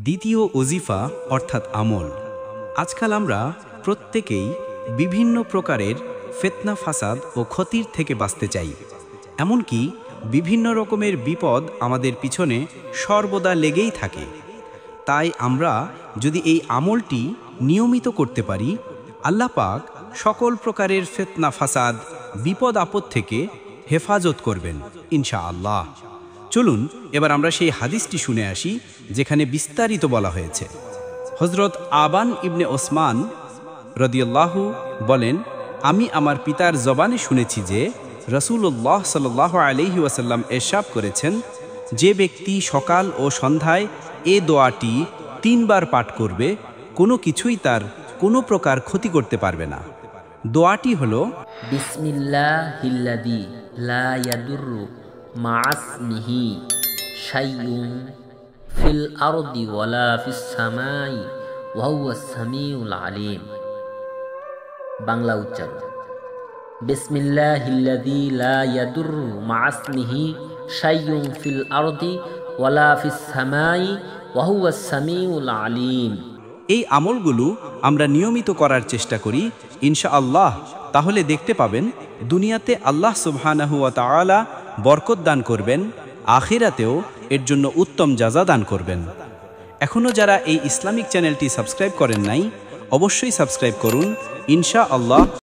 দ্বিতীয় ওজিফা অর্থাৎ আমল। আজকাল আমরা প্রত্যেকেই বিভিন্ন প্রকারের ফিতনা ফাসাদ ও ক্ষতির থেকে বাঁচতে চাই। এমনকি বিভিন্ন রকমের বিপদ আমাদের পিছনে সর্বদা লেগেই থাকে। তাই আমরা যদি এই আমলটি নিয়মিত করতে পারি, আল্লাহ পাক সকল প্রকারের ফিতনা ফাসাদ বিপদ আপদ থেকে হেফাজত করবেন ইনশাআল্লাহ। চলুন এবার আমরা সেই হাদিসটি শুনে আসি যেখানে বিস্তারিত বলা হয়েছে। হযরত আবান ইবনে ওসমান রাদিয়াল্লাহু বলেন, আমি আমার পিতার জবানে শুনেছি যে রাসূলুল্লাহ সাল্লাল্লাহু আলাইহি ওয়াসাল্লাম ইরশাদ করেছেন, যে ব্যক্তি সকাল ও সন্ধ্যায় এ দোয়াটি 3 বার পাঠ করবে, কোনো কিছুই তার কোনো প্রকার ক্ষতি করতে পারবে না। দোয়াটি হলো বিসমিল্লাহিল্লাযী লা ইয়াদুররু মা'আসমিহি শাইউন ফিল আরদি ওয়ালা ফিস সামাই ওয়া হুয়াস সামিউল আলিম। বাংলা উচ্চারণ: বিসমিল্লাহিল্লাযী লা ইয়াদুররু মা'আসমিহি শাইউন ফিল আরদি ওয়ালা ফিস সামাই ওয়া হুয়াস সামিউল আলিম। এই আমলগুলো আমরা নিয়মিত করার চেষ্টা করি ইনশাআল্লাহ, তাহলে দেখতে পাবেন দুনিয়াতে আল্লাহ সুবহানাহু ওয়া তাআলা বরকত দান করবেন, আখিরাতেও এর জন্য উত্তম জাযা দান করবেন। এখনও যারা এই ইসলামিক চ্যানেলটি সাবস্ক্রাইব করেন নাই, অবশ্যই সাবস্ক্রাইব করুন ইনশাআল্লাহ।